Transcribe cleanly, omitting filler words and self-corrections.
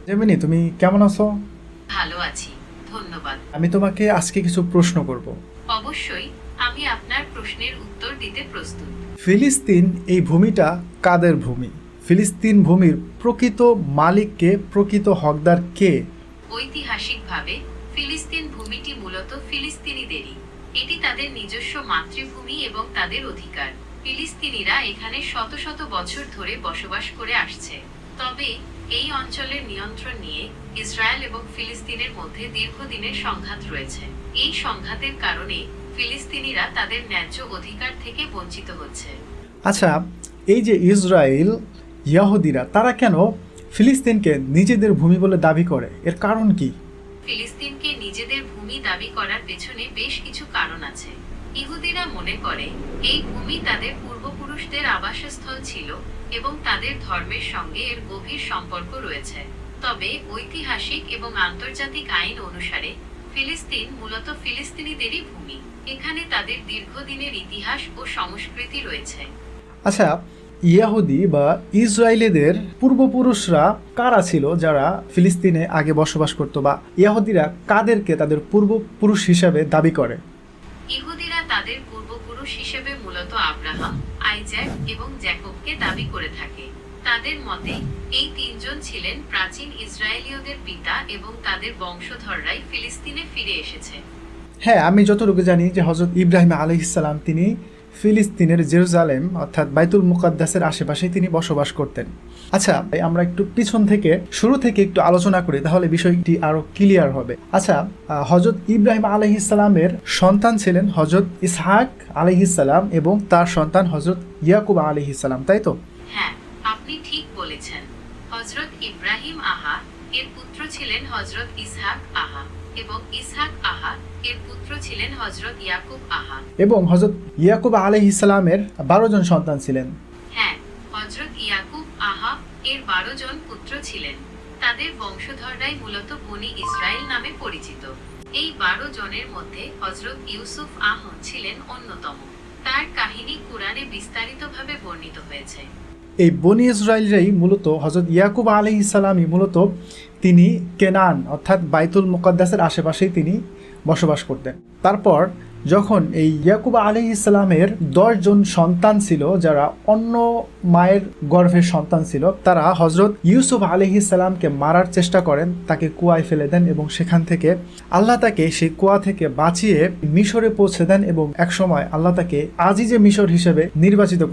Gemini, তুমি কেমন আছো? ভালো আছি, ধন্যবাদ। আমি তোমাকে আজকে কিছু প্রশ্ন করব। অবশ্যই, আমি আপনার প্রশ্নের উত্তর দিতে প্রস্তুত। ফিলিস্তিন এই ভূমিটা কাদের ভূমি? ফিলিস্তিন ভূমির প্রকৃত মালিক কে, প্রকৃত হকদার কে? ঐতিহাসিকভাবে ফিলিস্তিন ভূমিটি মূলত ফিলিস্তিনিদেরই। এটি তাদের নিজস্ব মাতৃভূমি এবং তাদের অধিকার। ফিলিস্তিনিরা এখানে শত শত বছর ধরে বসবাস করে আসছে। তবে এই অঞ্চলের নিয়ন্ত্রণ নিয়ে ইসরায়েল এবং ফিলিস্তিনের মধ্যে দীর্ঘদিনের সংঘাত রয়েছে। এই সংঘাতের কারণে ফিলিস্তিনিরা তাদের ন্যায্য অধিকার থেকে বঞ্চিত হচ্ছে। আচ্ছা, এই যে ইসরায়েল, ইয়াহুদিরা তারা কেন ফিলিস্তিনকে নিজেদের ভূমি বলে দাবি করে? এর কারণ কি? ফিলিস্তিনকে নিজেদের ভূমি দাবি করার পেছনে বেশ কিছু কারণ আছে। ইহুদিরা মনে করে এই ভূমি তাদের পূর্বপুরুষদের আবাসস্থল ছিল এবং তাদের ধর্মের সঙ্গে এর গভীর সম্পর্ক রয়েছে। তবে ঐতিহাসিক এবং আন্তর্জাতিক আইন অনুসারে ফিলিস্তিন মূলত ফিলিস্তিনিদেরই ভূমি। এখানে তাদের দীর্ঘদিনের ইতিহাস ও সংস্কৃতি রয়েছে। আচ্ছা, ইয়াহুদি বা ইসরায়েলিদের পূর্বপুরুষরা কারা ছিল যারা ফিলিস্তিনে আগে বসবাস করতো, বা ইয়াহুদিরা কাদেরকে তাদের পূর্বপুরুষ হিসাবে দাবি করে? ইহুদিরা তাদের পূর্বপুরুষ হিসেবে মূলত আব্রাহাম, আইজ্যাক এবং জ্যাকবকে দাবি করে থাকে। তাদের মতে এই তিনজন ছিলেন প্রাচীন ইসরায়েলীয়দের পিতা এবং তাদের বংশধররাই ফিলিস্তিনে ফিরে এসেছে। হ্যাঁ, আমি যতটুকু জানি যে হজরত ইব্রাহিম আলাইহিসসালাম তিনি ফিলিস্তিনের জেরুজালেম অর্থাৎ বাইতুল মুকাদ্দাসের আশেপাশে তিনি বসবাস করতেন। আচ্ছা, আমরা একটু পিছন থেকে শুরু থেকে একটু আলোচনা করি, তাহলে বিষয়টি আরো ক্লিয়ার হবে। আচ্ছা, হজরত ইব্রাহিম আলাইহিসসালামের সন্তান ছিলেন হজরত ইসহাক আলাইহিসসালাম এবং তার সন্তান হজরত ইয়াকুব আলাইহিসসালাম, তাই তো? হ্যাঁ, আপনি ঠিক বলেছেন। হজরত ইব্রাহিম আহা এর পুত্র ছিলেন হজরত ইসহাক আহা এবং ইসহাক আহা এর পুত্র ছিলেন হজরত ইয়াকুব আহা। এবং হজরত ইয়াকুব আলাইহিসসালামের 12 জন সন্তান ছিলেন। হ্যাঁ, হজরত ইয়াকুব আহা এর 12 জন পুত্র ছিলেন। তাদের বংশধররাই মূলত বনি ইসরায়েল নামে পরিচিত। এই 12 জনের মধ্যে হজরত ইউসুফ আহ ছিলেন অন্যতম। তার কাহিনী কুরআনে বিস্তারিতভাবে বর্ণিত হয়েছে। এই বনি ইসরায়েলরাই মূলত হজরত ইয়াকুব আলাইহিসসালামই মূলত তিনি কেনান অর্থাৎ বাইতুল মুকাদ্দাসের আশেপাশেই তিনি বসবাস করতেন। তারপর যখন এই ইয়াকুব আলাইহিসসালামের 10 জন সন্তান ছিল যারা অন্য মায়ের গর্ভের সন্তান ছিল, তারা হজরত ইউসুফ আলাইহিসসালামকে মারার চেষ্টা করেন, তাকে কুয়ায় ফেলে দেন এবং সেখান থেকে আল্লাহ তাকে সেই কুয়া থেকে বাঁচিয়ে মিশরে পৌঁছে দেন এবং একসময় আল্লাহ তাকে আজিজে মিশর হিসেবে নির্বাচিত করে।